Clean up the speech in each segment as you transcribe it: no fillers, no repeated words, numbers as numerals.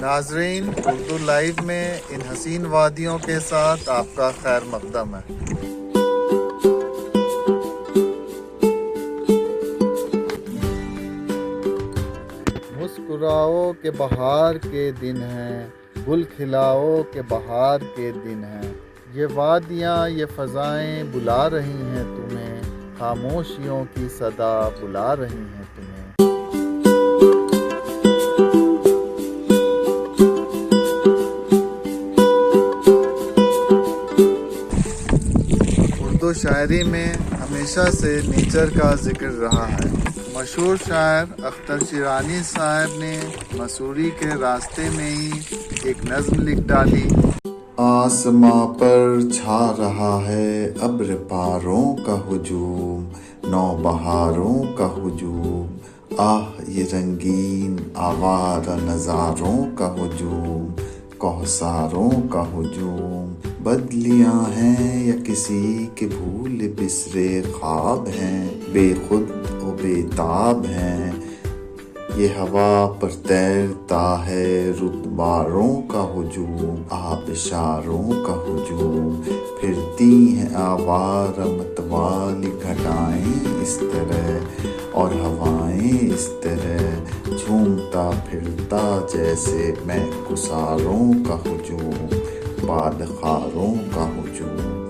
ناظرین، اردو لائیو میں ان حسین وادیوں کے ساتھ آپ کا خیر مقدم ہے۔ مسکراؤ کہ بہار کے دن ہیں، گل کھلاؤ کہ بہار کے دن ہیں، یہ وادیاں یہ فضائیں بلا رہی ہیں تمہیں، خاموشیوں کی صدا بلا رہی ہیں تمہیں۔ اردو شاعری میں ہمیشہ سے نیچر کا ذکر رہا ہے۔ مشہور شاعر اختر شیرانی صاحب نے مسوری کے راستے میں ہی ایک نظم لکھ ڈالی: آسماں پر چھا رہا ہے ابر باروں کا ہجوم، نو بہاروں کا ہجوم، یہ رنگین آوارہ نظاروں کا ہجوم، کوثروں کا ہجوم، بدلیاں ہیں یا کسی کے بھول بسرے خواب ہیں، بے خود و بے تاب ہیں، یہ ہوا پر تیرتا ہے رودباروں کا ہجوم، آبشاروں کا ہجوم، پھرتی ہیں آوارہ متوالی گھٹائیں اس طرح اور ہوائیں اس طرح، جھومتا پھرتا جیسے میں گساروں کا ہجوم، باد خاروں کا ہجوم،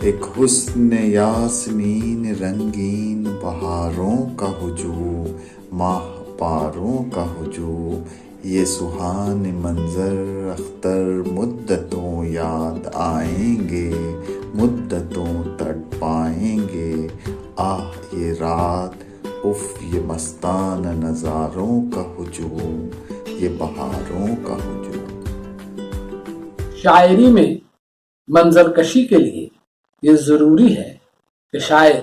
ایک حسن یاسمین رنگین بہاروں کا ہجوم، ماہ پاروں کا ہجوم، یہ سہانے منظر اختر مدتوں یاد آئیں گے، مدتوں تڑ پائیں گے، یہ رات اف یہ مستانہ نظاروں کا ہجوم، یہ بہاروں کا ہجوم۔ شاعری میں منظر کشی کے لیے یہ ضروری ہے کہ شاعر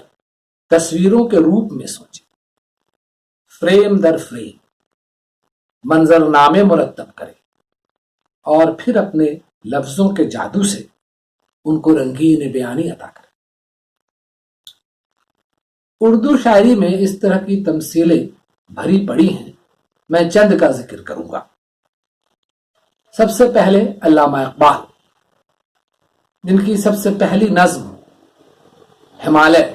تصویروں کے روپ میں سوچے، فریم در فریم منظر نامے مرتب کرے اور پھر اپنے لفظوں کے جادو سے ان کو رنگین بیانی عطا کرے۔ اردو شاعری میں اس طرح کی تمثیلیں بھری پڑی ہیں، میں چند کا ذکر کروں گا۔ سب سے پہلے علامہ اقبال، جن کی سب سے پہلی نظم ہمالیہ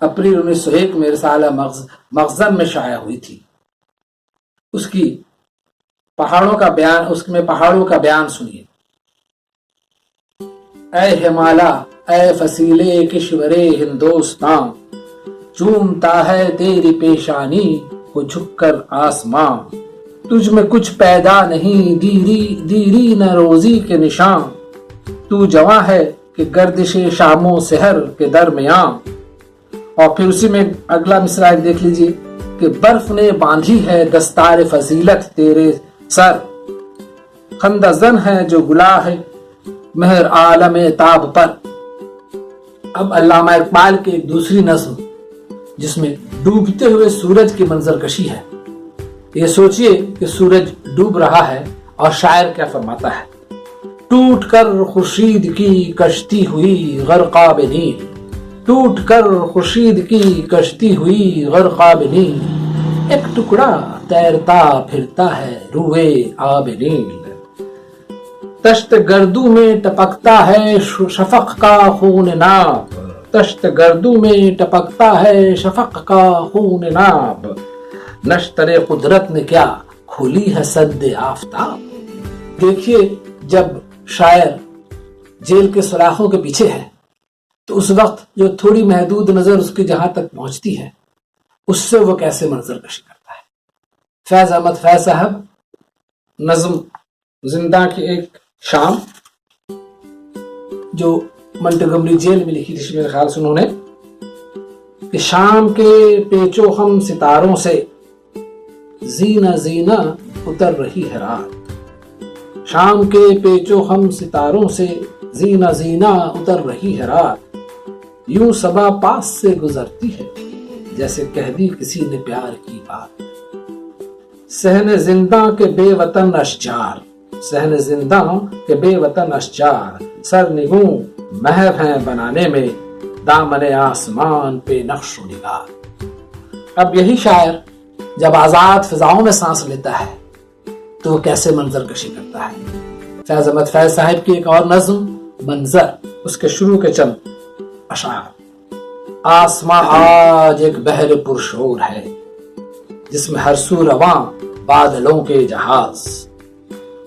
اپریل 1901 میں رسالہ مخزن میں شائع ہوئی تھی۔ اس کی پہاڑوں کا بیان سنیے: اے ہمالیہ، اے فصیلے کشورے ہندوستان، چومتا ہے تیری پیشانی کو جھک کر آسماں، تجھ میں کچھ پیدا نہیں دیری نہ روزی کے نشان، تو جواں ہے کہ گردش شام و سحر کے درمیان۔ اور پھر اسی میں اگلا مصرع دیکھ لیجئے کہ برف نے باندھی ہے دستار فضیلت تیرے سر، خندہ زن ہے جو گلا ہے مہر عالم تاب پر۔ اب علامہ اقبال کی ایک دوسری نظم جس میں ڈوبتے ہوئے سورج کی منظر کشی ہے۔ یہ سوچئے کہ سورج ڈوب رہا ہے اور شاعر کیا فرماتا ہے: ٹوٹ کر خورشید کی کشتی ہوئی غرقاب نیل، ٹوٹ کر خورشید کی کشتی ہوئی غرقاب نیل، ایک ٹکڑا تیرتا پھرتا ہے روئے آب نیل، تشت گردوں میں ٹپکتا ہے شفق کا خون ناب، تشت گردوں میں ٹپکتا ہے شفق کا خون ناب، نشتر قدرت نے کیا کھولی ہے سد آفتاب۔ دیکھیے، جب شاعر جیل کے سلاخوں کے پیچھے ہے تو اس وقت جو تھوڑی محدود نظر اس کی جہاں تک پہنچتی ہے اس سے وہ کیسے منظر کشی کرتا ہے۔ فیض احمد فیض صاحب، نظم زندہ کی ایک شام، جو منٹگمری جیل میں لکھی تھی، میرے خیال سے انہوں نے، کہ شام کے پیچو ہم ستاروں سے زینہ زینہ اتر رہی ہے رات، شام کے پیچو ہم ستاروں سے زینہ زینہ اتر رہی ہے رات، یوں صبا پاس سے گزرتی ہے جیسے کہہ دی کسی نے پیار کی بات، صحن زنداں کے بے وطن اشجار، صحن زنداں کے بے وطن اشجار، سر نگوں محو ہیں بنانے میں دامن آسمان پہ نقش و نگار۔ اب یہی شاعر جب آزاد فضاؤں میں سانس لیتا ہے تو وہ کیسے منظر کشی کرتا ہے۔ فیض احمد فیض صاحب کی ایک اور نظم منظر، اس کے شروع کے چند اشعار۔ آسماں آج ایک بحر پرشور ہے، جس میں ہر سو رواں بادلوں کے جہاز،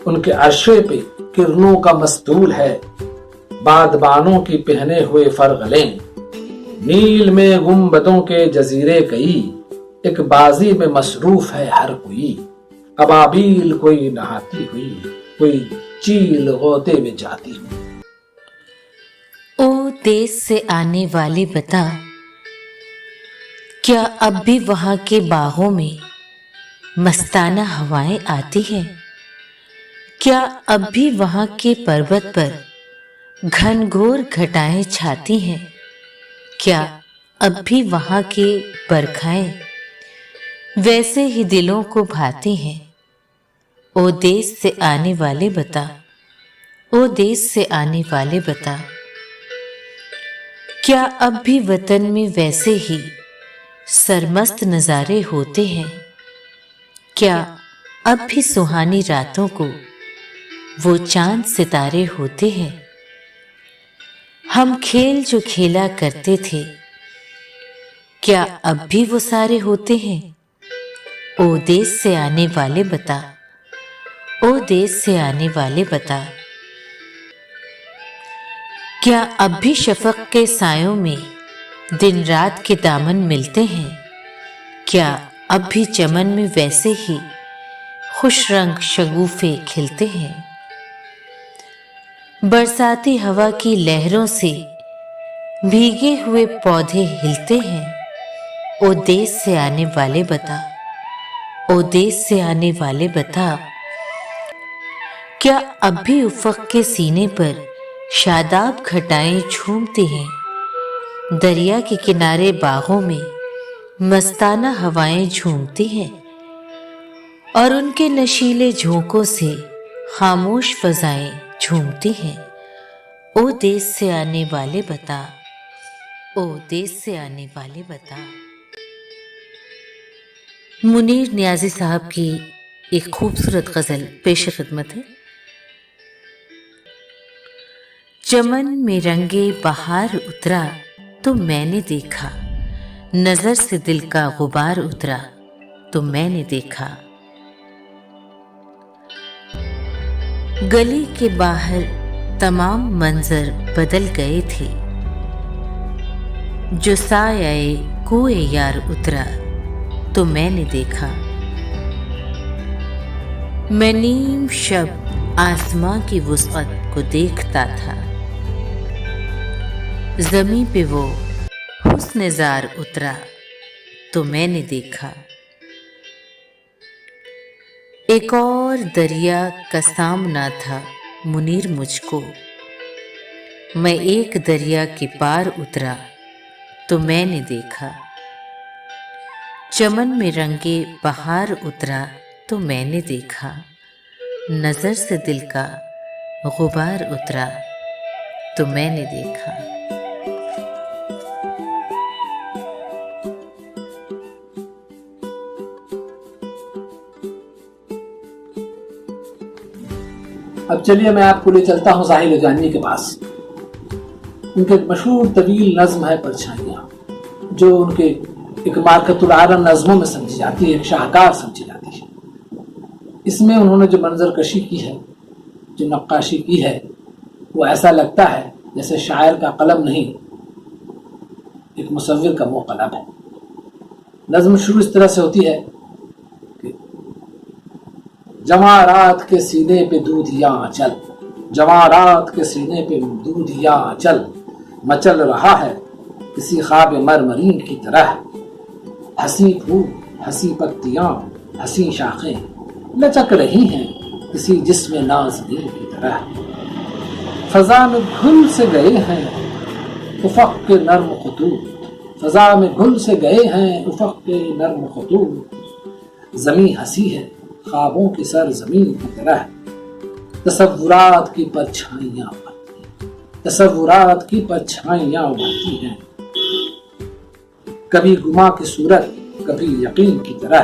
ان کے عرشے پہ کرنوں کا مستول ہے، بادبانوں کی پہنے ہوئے فرغلیں، نیل میں گنبدوں کے جزیرے کئی، ایک بازی میں مصروف ہے ہر کوئی، ابابیل کوئی نہاتی ہوئی، کوئی چیل غوطے میں جاتی ہوئی۔ او دیس سے آنے والی بتا، کیا اب بھی وہاں کے باغوں میں مستانہ ہوائیں آتی ہیں؟ کیا اب بھی وہاں کے پروت پر گھن گھور گھٹائیں چھاتی ہیں؟ کیا اب بھی وہاں کے برکھائیں ویسے ہی دلوں کو بھاتی ہیں؟ او دیس سے آنے والے بتا، او دیس سے آنے والے بتا، کیا اب بھی وطن میں ویسے ہی سرمست نظارے ہوتے ہیں؟ کیا اب بھی سہانی راتوں کو وہ چاند ستارے ہوتے ہیں؟ ہم کھیل جو کھیلا کرتے تھے، کیا اب بھی وہ سارے ہوتے ہیں؟ او دیس سے آنے والے بتا، او دیس سے آنے والے بتا، کیا اب بھی شفق کے سایوں میں دن رات کے دامن ملتے ہیں؟ کیا اب بھی چمن میں ویسے ہی خوش رنگ شگوفے کھلتے ہیں؟ برساتی ہوا کی لہروں سے بھیگے ہوئے پودے ہلتے ہیں۔ او دیس سے آنے والے بتا، او دیس سے آنے والے بتا، کیا اب بھی افق کے سینے پر شاداب گھٹائیں جھومتی ہیں؟ دریا کے کنارے باغوں میں مستانہ ہوائیں جھومتی ہیں، اور ان کے نشیلے جھونکوں سے خاموش فضائیں جھومتی ہیں۔ او دیس سے آنے والے بتا، او دیس سے آنے والے بتا۔ منیر نیازی صاحب کی ایک خوبصورت غزل پیش خدمت ہے۔ چمن میں رنگے بہار اترا تو میں نے دیکھا، نظر سے دل کا غبار اترا تو میں نے دیکھا، گلی کے باہر تمام منظر بدل گئے تھے، جو سایہ کوئے یار اترا تو میں نے دیکھا، میں نیم شب آسماں کی وسعت کو دیکھتا تھا، زمیں پہ وہ حسن زار اترا تو میں نے دیکھا، ایک اور دریا کا سامنا تھا منیر مجھ کو، میں ایک دریا کے پار اترا تو میں نے دیکھا، چمن میں رنگے بہار اترا تو میں نے دیکھا، نظر سے دل کا غبار اترا تو میں نے دیکھا۔ اب چلیے میں آپ کو لے چلتا ہوں زاہد جانی کے پاس۔ ان کے مشہور طویل نظم ہے پرچھائیاں، جو ان کے ایک مارکت العالم نظموں میں سمجھی جاتی ہے، ایک شاہکار سمجھی جاتی ہے۔ اس میں انہوں نے جو منظر کشی کی ہے، جو نقاشی کی ہے، وہ ایسا لگتا ہے جیسے شاعر کا قلم نہیں، ایک مصور کا وہ قلم ہے۔ نظم شروع اس طرح سے ہوتی ہے کہ جمارات کے سینے پہ دودھیاں چل، جمارات کے سینے پہ دودھیاں چل، مچل رہا ہے کسی خواب مرمرین کی طرح، ہنسی پھول ہنسی پتیاں ہنسی شاخیں لچک رہی ہیں کسی جسم نازنین کی طرح، فضا میں گھل سے گئے ہیں افق کے نرم خطوط، فضا میں گھل سے گئے ہیں افق کے نرم خطوط، زمیں ہنسی ہے خوابوں کی سرزمین کی طرح، تصورات کی پرچھائیاں ابھرتی ہیں، تصورات کی پرچھائیاں ابھرتی ہیں، کبھی گما کی صورت کبھی یقین کی طرح،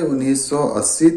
1980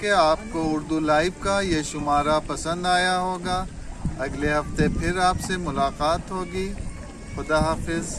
کہ آپ کو اردو لائیو کا یہ شمارہ پسند آیا ہوگا. اگلے ہفتے پھر آپ سے ملاقات ہوگی. خدا حافظ.